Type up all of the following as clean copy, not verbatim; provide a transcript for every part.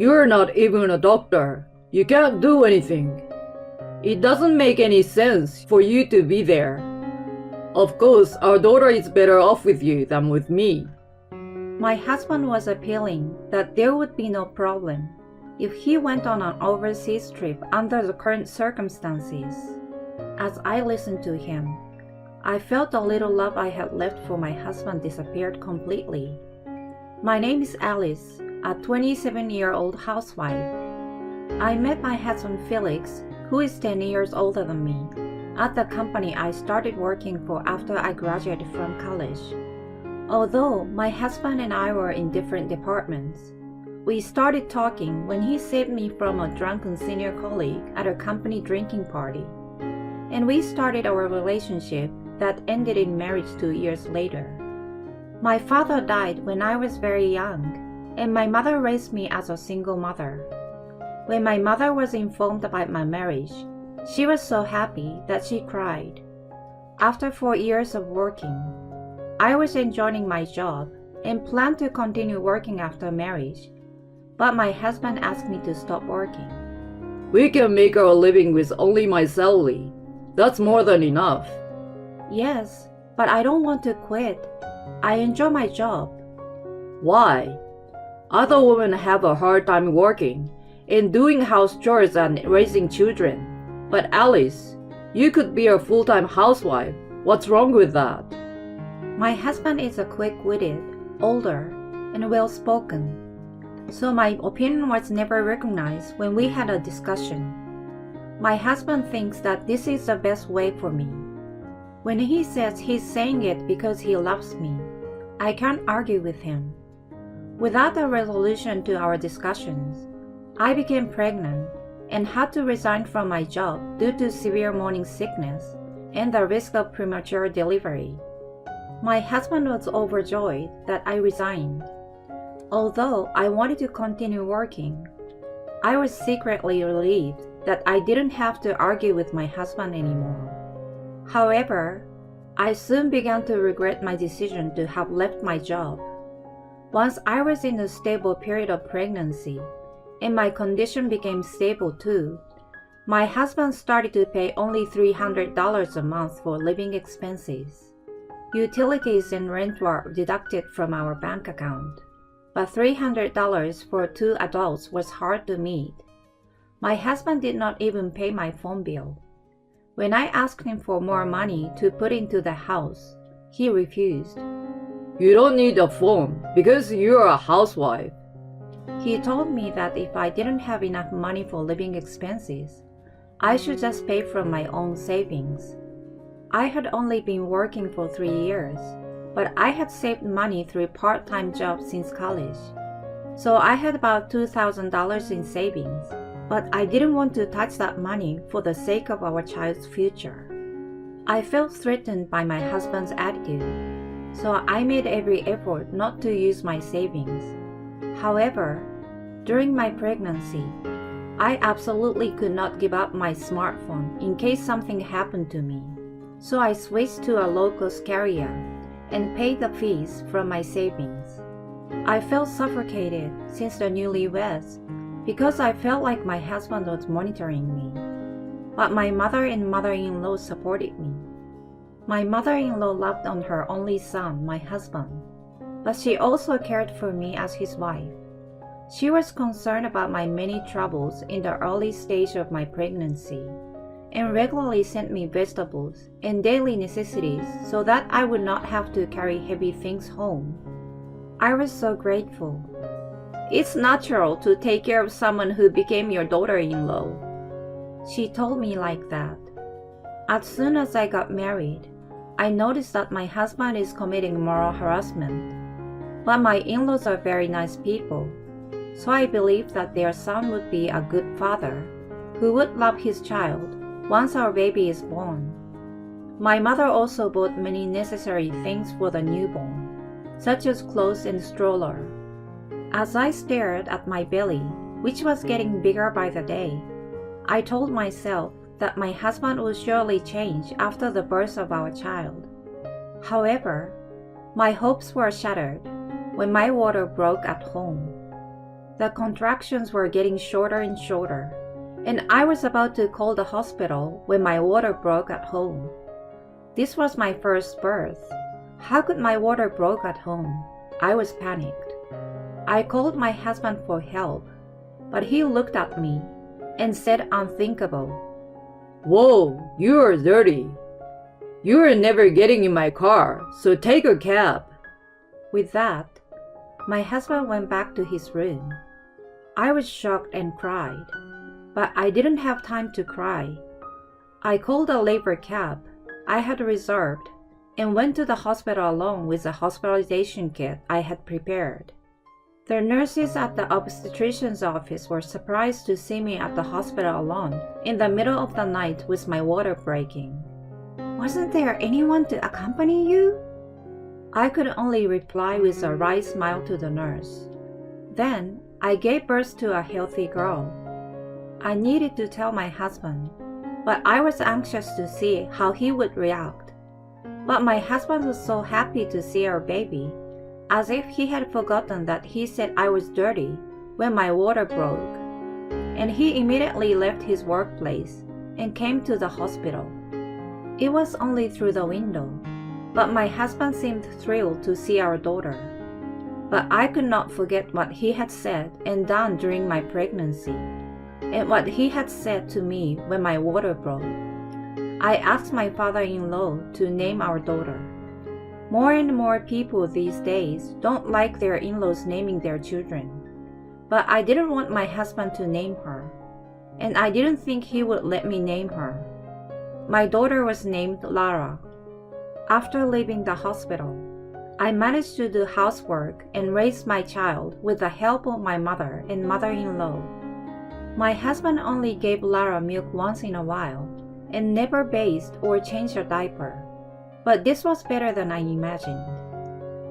You're not even a doctor. You can't do anything. It doesn't make any sense for you to be there. Of course, our daughter is better off with you than with me. My husband was appealing that there would be no problem if he went on an overseas trip under the current circumstances. As I listened to him, I felt the little love I had left for my husband disappeared completely. My name is Alice, a 27-year-old housewife. I met my husband Felix, who is 10 years older than me, at the company I started working for after I graduated from college. Although my husband and I were in different departments, we started talking when he saved me from a drunken senior colleague at a company drinking party. And we started our relationship that ended in marriage 2 years later. My father died when I was very young, and my mother raised me as a single mother. When my mother was informed about my marriage, she was so happy that she cried. After 4 years of working, I was enjoying my job and planned to continue working after marriage, but my husband asked me to stop working. We can make our living with only my salary. That's more than enough. Yes, but I don't want to quit. I enjoy my job. Why? Other women have a hard time working and doing house chores and raising children. But Alice, you could be a full-time housewife. What's wrong with that? My husband is a quick-witted, older, and well-spoken, so my opinion was never recognized when we had a discussion. My husband thinks that this is the best way for me. When he says he's saying it because he loves me, I can't argue with him. Without a resolution to our discussions, I became pregnant and had to resign from my job due to severe morning sickness and the risk of premature delivery. My husband was overjoyed that I resigned. Although I wanted to continue working, I was secretly relieved that I didn't have to argue with my husband anymore. However, I soon began to regret my decision to have left my job. Once I was in a stable period of pregnancy, and my condition became stable too, my husband started to pay only $300 a month for living expenses. Utilities and rent were deducted from our bank account, but $300 for 2 adults was hard to meet. My husband did not even pay my phone bill. When I asked him for more money to put into the house, he refused. You don't need a phone because you're a housewife. He told me that if I didn't have enough money for living expenses, I should just pay from my own savings. I had only been working for 3 years, but I had saved money through part-time jobs since college. So I had about $2,000 in savings, but I didn't want to touch that money for the sake of our child's future. I felt threatened by my husband's attitude, so I made every effort not to use my savings. However, during my pregnancy, I absolutely could not give up my smartphone in case something happened to me. So I switched to a low-cost carrier and paid the fees from my savings. I felt suffocated since the newlyweds because I felt like my husband was monitoring me. But my mother and mother-in-law supported me. My mother-in-law loved on her only son, my husband, but she also cared for me as his wife. She was concerned about my many troubles in the early stage of my pregnancy and regularly sent me vegetables and daily necessities so that I would not have to carry heavy things home. I was so grateful. It's natural to take care of someone who became your daughter-in-law. She told me like that. As soon as I got married, I noticed that my husband is committing moral harassment. But my in-laws are very nice people, so I believed that their son would be a good father who would love his child once our baby is born. My mother also bought many necessary things for the newborn, such as clothes and stroller. As I stared at my belly, which was getting bigger by the day, I told myself that my husband would surely change after the birth of our child. However, my hopes were shattered when my water broke at home. The contractions were getting shorter and shorter, and I was about to call the hospital when my water broke at home. This was my first birth. How could my water broke at home? I was panicked. I called my husband for help, but he looked at me and said unthinkable. Whoa, you're dirty. You're never getting in my car, so take a cab. With that, my husband went back to his room. I was shocked and cried, but I didn't have time to cry. I called a labor cab I had reserved and went to the hospital alone with the hospitalization kit I had prepared. The nurses at the obstetrician's office were surprised to see me at the hospital alone in the middle of the night with my water breaking. "Wasn't there anyone to accompany you?" I could only reply with a wry smile to the nurse. Then I gave birth to a healthy girl. I needed to tell my husband, but I was anxious to see how he would react. But my husband was so happy to see our baby, as if he had forgotten that he said I was dirty when my water broke. And he immediately left his workplace and came to the hospital. It was only through the window, but my husband seemed thrilled to see our daughter. But I could not forget what he had said and done during my pregnancy, and what he had said to me when my water broke. I asked my father-in-law to name our daughter. More and more people these days don't like their in-laws naming their children. But I didn't want my husband to name her, and I didn't think he would let me name her. My daughter was named Lara. After leaving the hospital, I managed to do housework and raise my child with the help of my mother and mother-in-law. My husband only gave Lara milk once in a while and never bathed or changed her diaper. But this was better than I imagined.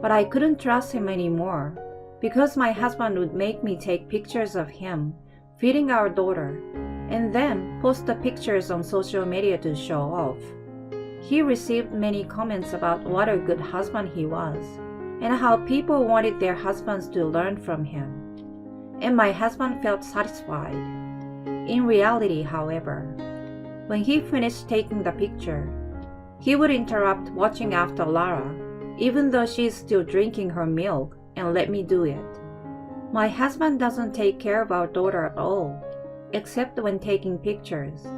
But I couldn't trust him anymore because my husband would make me take pictures of him feeding our daughter and then post the pictures on social media to show off. He received many comments about what a good husband he was and how people wanted their husbands to learn from him. And my husband felt satisfied. In reality, however, when he finished taking the picture, he would interrupt watching after Lara, even though she is still drinking her milk, and let me do it. My husband doesn't take care of our daughter at all, except when taking pictures.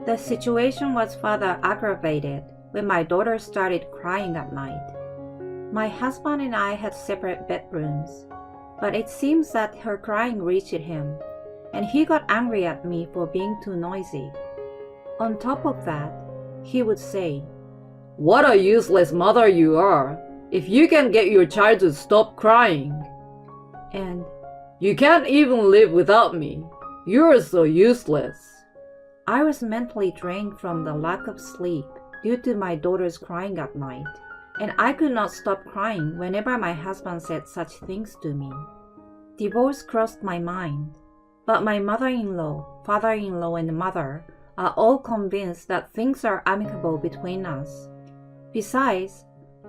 The situation was further aggravated when my daughter started crying at night. My husband and I had separate bedrooms, but it seems that her crying reached him, and he got angry at me for being too noisy. On top of that, he would say, "What a useless mother you are, if you can get your child to stop crying. And You can't even live without me. You're so useless." I was mentally drained from the lack of sleep due to my daughter's crying at night, and I could not stop crying whenever my husband said such things to me. Divorce crossed my mind, but my mother-in-law, father-in-law, and mother are all convinced that things are amicable between us. Besides,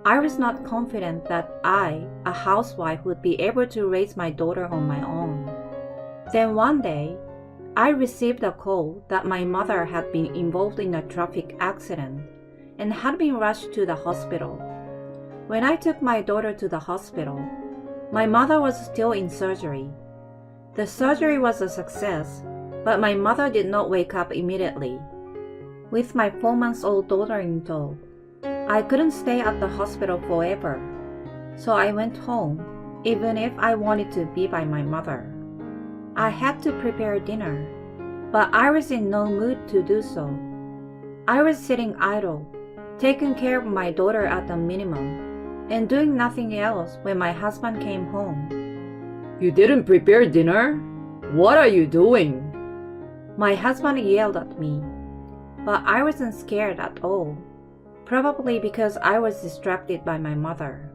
I was not confident that I, a housewife, would be able to raise my daughter on my own. Then one day, I received a call that my mother had been involved in a traffic accident and had been rushed to the hospital. When I took my daughter to the hospital, my mother was still in surgery. The surgery was a success, but my mother did not wake up immediately. With my 4-month-old daughter in tow, I couldn't stay at the hospital forever, so I went home, even if I wanted to be by my mother. I had to prepare dinner, but I was in no mood to do so. I was sitting idle, taking care of my daughter at the minimum, and doing nothing else when my husband came home. "You didn't prepare dinner? What are you doing?" My husband yelled at me, but I wasn't scared at all, probably because I was distracted by my mother.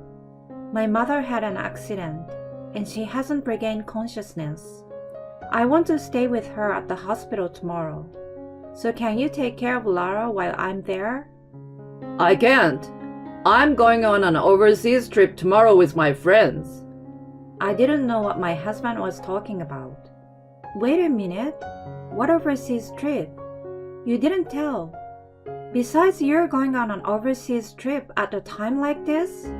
My mother had an accident, and she hasn't regained consciousness. I want to stay with her at the hospital tomorrow, so can you take care of Lara while I'm there? "I can't. I'm going on an overseas trip tomorrow with my friends." I didn't know what my husband was talking about. Wait a minute. What overseas trip? You didn't tell. Besides, you're going on an overseas trip at a time like this?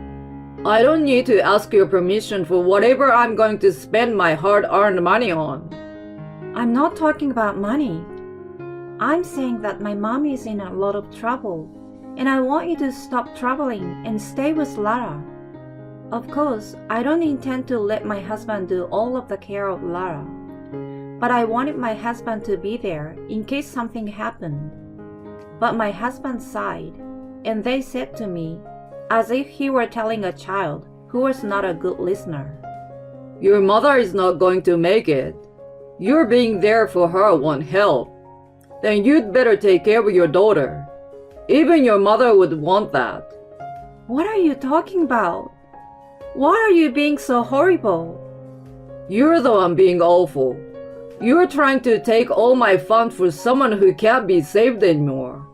I don't need to ask your permission for whatever I'm going to spend my hard-earned money on. I'm not talking about money. I'm saying that my mom is in a lot of trouble, and I want you to stop traveling and stay with Lara. Of course, I don't intend to let my husband do all of the care of Lara, but I wanted my husband to be there in case something happened. But my husband sighed, and they said to me, as if he were telling a child who was not a good listener, Your mother is not going to make it. Your being there for her won't help. Then you'd better take care of your daughter. Even your mother would want that. What are you talking about? Why are you being so horrible? You're the one being awful. You're trying to take all my fun for someone who can't be saved anymore.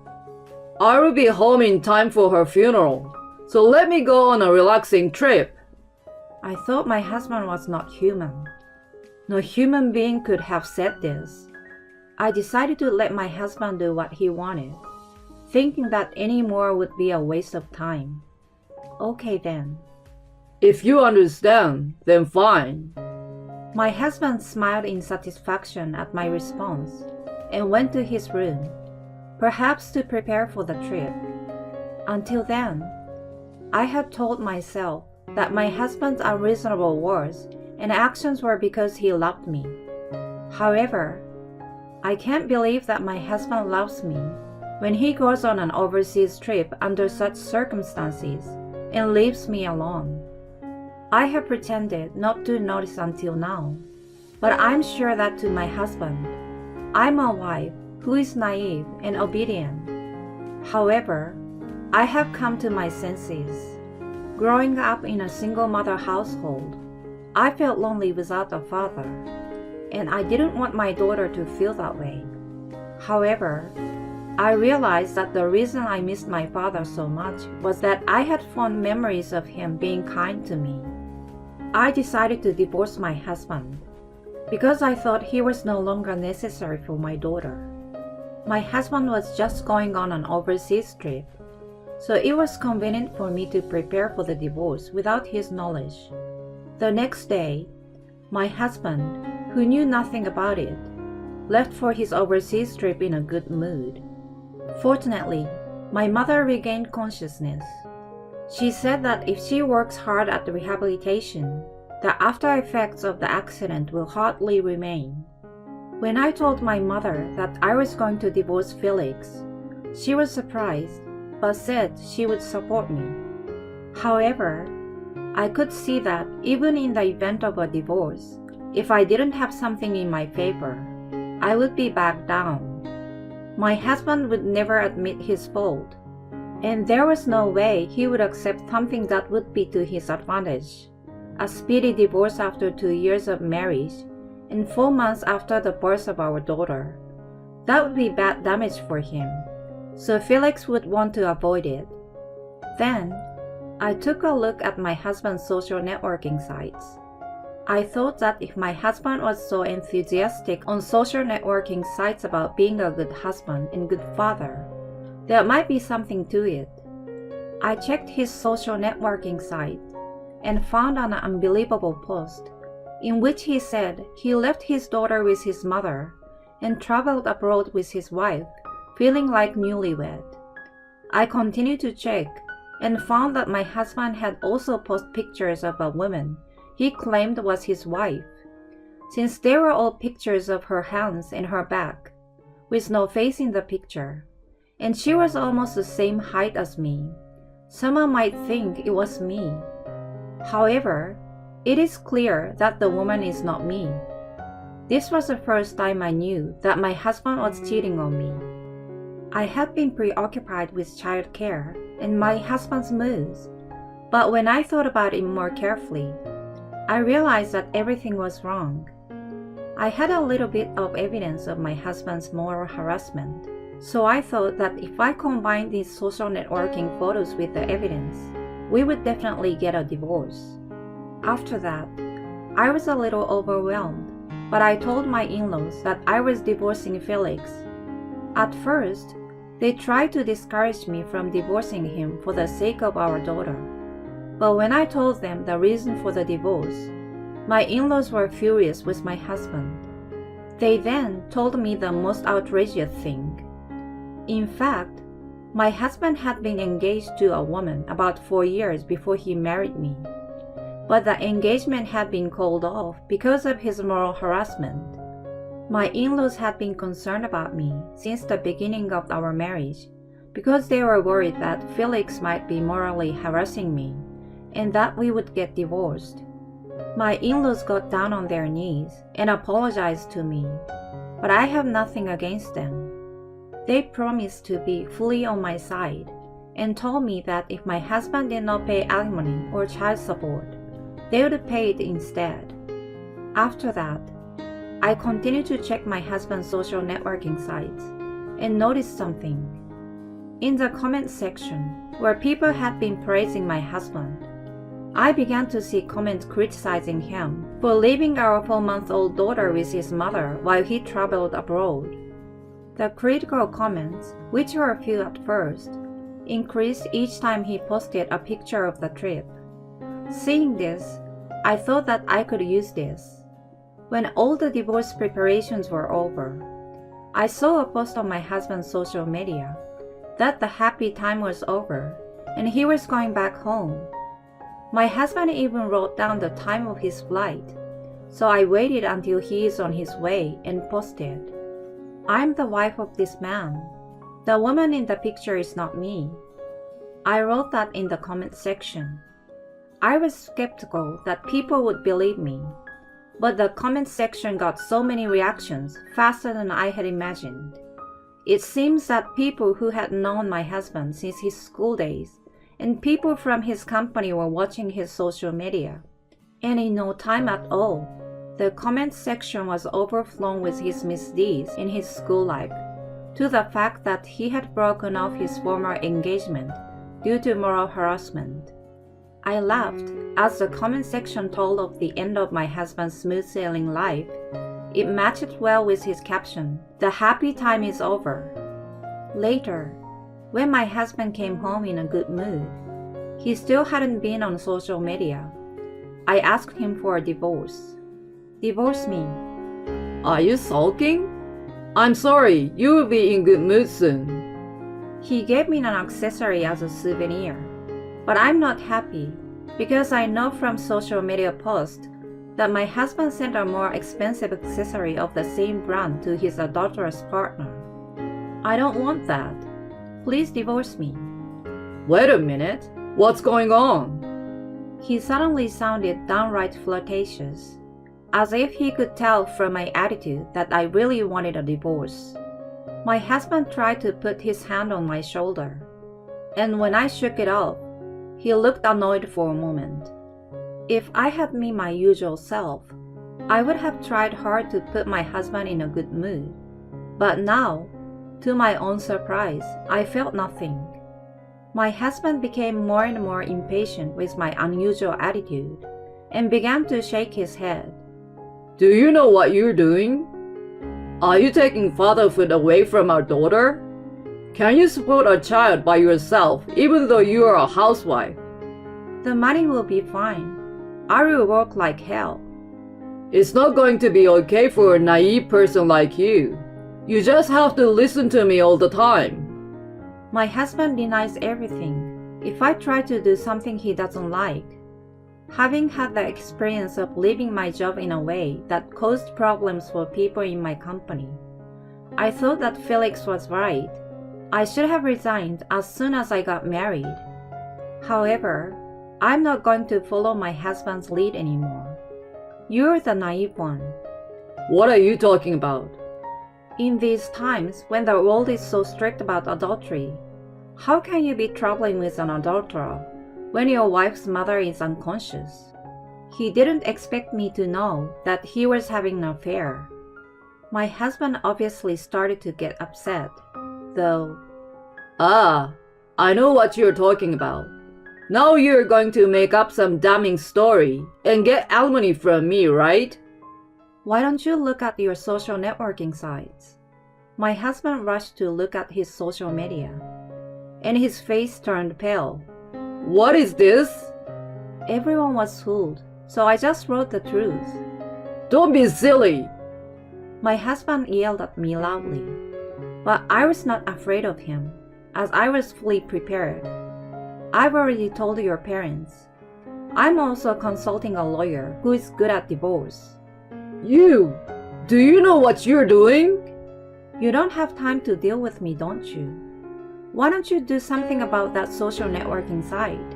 I will be home in time for her funeral, so let me go on a relaxing trip. I thought my husband was not human. No human being could have said this. I decided to let my husband do what he wanted, thinking that any more would be a waste of time. Okay then. If you understand, then fine. My husband smiled in satisfaction at my response and went to his room, perhaps to prepare for the trip. Until then, I had told myself that my husband's unreasonable words and actions were because he loved me. However, I can't believe that my husband loves me when he goes on an overseas trip under such circumstances and leaves me alone. I have pretended not to notice until now, but I'm sure that to my husband, I'm a wife who is naive and obedient. However, I have come to my senses. Growing up in a single mother household, I felt lonely without a father, and I didn't want my daughter to feel that way. However, I realized that the reason I missed my father so much was that I had fond memories of him being kind to me. I decided to divorce my husband because I thought he was no longer necessary for my daughter. My husband was just going on an overseas trip, so it was convenient for me to prepare for the divorce without his knowledge. The next day, my husband, who knew nothing about it, left for his overseas trip in a good mood. Fortunately, my mother regained consciousness. She said that if she works hard at the rehabilitation, the after effects of the accident will hardly remain. When I told my mother that I was going to divorce Felix, she was surprised, but said she would support me. However, I could see that even in the event of a divorce, if I didn't have something in my favor, I would be back down. My husband would never admit his fault, and there was no way he would accept something that would be to his advantage. A speedy divorce after 2 years of marriage and 4 months after the birth of our daughter. That would be bad damage for him, so Felix would want to avoid it. Then, I took a look at my husband's social networking sites. I thought that if my husband was so enthusiastic on social networking sites about being a good husband and good father, there might be something to it. I checked his social networking site and found an unbelievable post in which he said he left his daughter with his mother and traveled abroad with his wife, feeling like newlywed. I continued to check and found that my husband had also posted pictures of a woman he claimed was his wife. Since they were all pictures of her hands and her back, with no face in the picture, and she was almost the same height as me, someone might think it was me. However, it is clear that the woman is not me. This was the first time I knew that my husband was cheating on me. I had been preoccupied with child care and my husband's moods, but when I thought about it more carefully, I realized that everything was wrong. I had a little bit of evidence of my husband's moral harassment, so I thought that if I combined these social networking photos with the evidence, we would definitely get a divorce. After that, I was a little overwhelmed, but I told my in-laws that I was divorcing Felix. At first, they tried to discourage me from divorcing him for the sake of our daughter. But when I told them the reason for the divorce, my in-laws were furious with my husband. They then told me the most outrageous thing. In fact, my husband had been engaged to a woman about 4 years before he married me. But the engagement had been called off because of his moral harassment. My in-laws had been concerned about me since the beginning of our marriage because they were worried that Felix might be morally harassing me and that we would get divorced. My in-laws got down on their knees and apologized to me, but I have nothing against them. They promised to be fully on my side and told me that if my husband did not pay alimony or child support, they would pay it instead. After that, I continued to check my husband's social networking sites and noticed something. In the comment section, where people had been praising my husband, I began to see comments criticizing him for leaving our 4-month-old daughter with his mother while he traveled abroad. The critical comments, which were few at first, increased each time he posted a picture of the trip. Seeing this, I thought that I could use this. When all the divorce preparations were over, I saw a post on my husband's social media that the happy time was over and he was going back home. My husband even wrote down the time of his flight, so I waited until he is on his way and posted, "I'm the wife of this man. The woman in the picture is not me." I wrote that in the comment section. I was skeptical that people would believe me, but the comment section got so many reactions faster than I had imagined. It seems that people who had known my husband since his school days and people from his company were watching his social media. And in no time at all, the comment section was overflowing with his misdeeds in his school life, to the fact that he had broken off his former engagement due to moral harassment. I laughed as the comment section told of the end of my husband's smooth sailing life. It matched well with his caption, "The happy time is over." Later, when my husband came home in a good mood, he still hadn't been on social media. I asked him for a divorce. "Divorce me." Are you sulking? I'm sorry, you will be in good mood soon. He gave me an accessory as a souvenir, but I'm not happy because I know from social media posts that my husband sent a more expensive accessory of the same brand to his adulterous partner. I don't want that. Please divorce me. Wait a minute, what's going on? He suddenly sounded downright flirtatious, as if he could tell from my attitude that I really wanted a divorce. My husband tried to put his hand on my shoulder, and when I shook it off, he looked annoyed for a moment. If I had been my usual self, I would have tried hard to put my husband in a good mood. But now, to my own surprise, I felt nothing. My husband became more and more impatient with my unusual attitude and began to shake his head. Do you know what you're doing? Are you taking fatherhood away from our daughter? Can you support a child by yourself even though you are a housewife? The money will be fine. I will work like hell. It's not going to be okay for a naive person like you. You just have to listen to me all the time. My husband denies everything if I try to do something he doesn't like. Having had the experience of leaving my job in a way that caused problems for people in my company, I thought that Felix was right. I should have resigned as soon as I got married. However, I'm not going to follow my husband's lead anymore. You're the naive one. What are you talking about? In these times when the world is so strict about adultery, how can you be traveling with an adulterer when your wife's mother is unconscious? He didn't expect me to know that he was having an affair. My husband obviously started to get upset, though. Ah, I know what you're talking about. Now you're going to make up some damning story and get alimony from me, right? Why don't you look at your social networking sites? My husband rushed to look at his social media, and his face turned pale. What is this? Everyone was fooled, so I just wrote the truth. Don't be silly. My husband yelled at me loudly, but I was not afraid of him, as I was fully prepared. I've already told your parents. I'm also consulting a lawyer who is good at divorce. Do you know what you're doing? You don't have time to deal with me, don't you? Why don't you do something about that social networking site?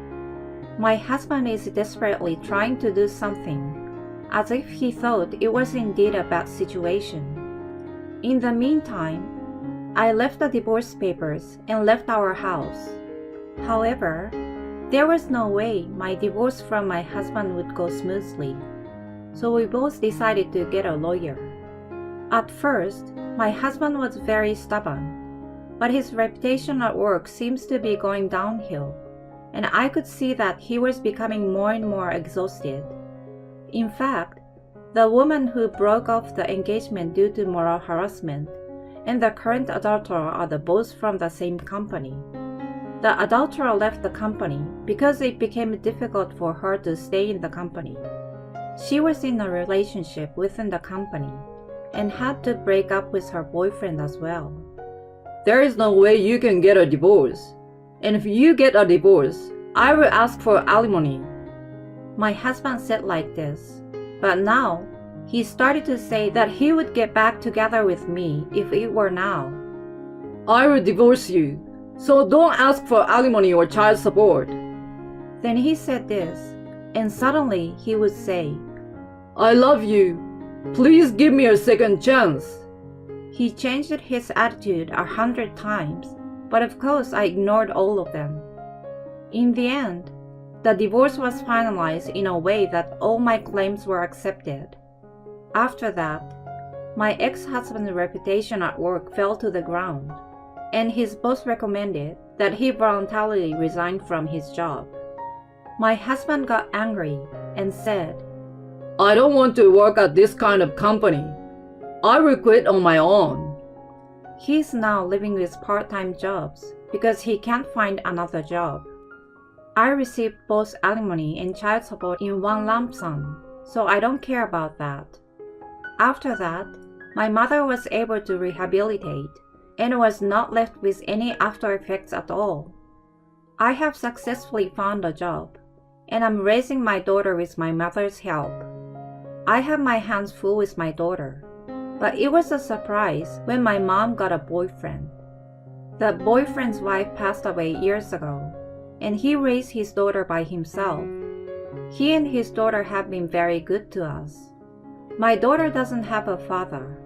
My husband is desperately trying to do something, as if he thought it was indeed a bad situation. In the meantime, I left the divorce papers and left our house. However, there was no way my divorce from my husband would go smoothly, so we both decided to get a lawyer. At first, my husband was very stubborn, but his reputation at work seems to be going downhill, and I could see that he was becoming more and more exhausted. In fact, the woman who broke off the engagement due to moral harassment and the current adulterer are both from the same company. The adulterer left the company because it became difficult for her to stay in the company. She was in a relationship within the company and had to break up with her boyfriend as well. There is no way you can get a divorce. And if you get a divorce, I will ask for alimony. My husband said like this, but now he started to say that he would get back together with me if it were now. I will divorce you, so don't ask for alimony or child support. Then he said this, and suddenly he would say, I love you. Please give me a second chance. He changed his attitude 100 times, but of course I ignored all of them. In the end, the divorce was finalized in a way that all my claims were accepted. After that, my ex-husband's reputation at work fell to the ground, and his boss recommended that he voluntarily resign from his job. My husband got angry and said, I don't want to work at this kind of company. I will quit on my own. He is now living with part-time jobs because he can't find another job. I received both alimony and child support in one lump sum, so I don't care about that. After that, my mother was able to rehabilitate and was not left with any after effects at all. I have successfully found a job, and I'm raising my daughter with my mother's help. I have my hands full with my daughter, but it was a surprise when my mom got a boyfriend. The boyfriend's wife passed away years ago, and he raised his daughter by himself. He and his daughter have been very good to us. My daughter doesn't have a father,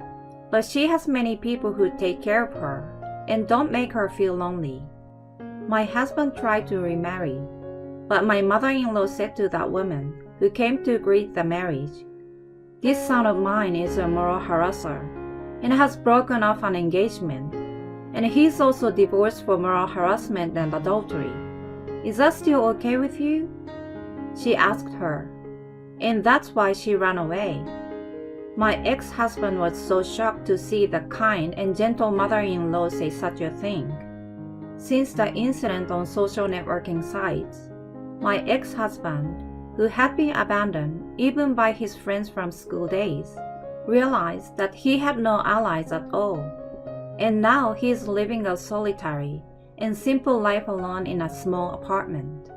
but she has many people who take care of her and don't make her feel lonely. My husband tried to remarry, but my mother-in-law said to that woman who came to greet the marriage, This son of mine is a moral harasser and has broken off an engagement, and he's also divorced for moral harassment and adultery. Is that still okay with you? She asked her, and that's why she ran away. My ex-husband was so shocked to see the kind and gentle mother-in-law say such a thing. Since the incident on social networking sites, my ex-husband, who had been abandoned even by his friends from school days, realized that he had no allies at all, and now he is living a solitary and simple life alone in a small apartment.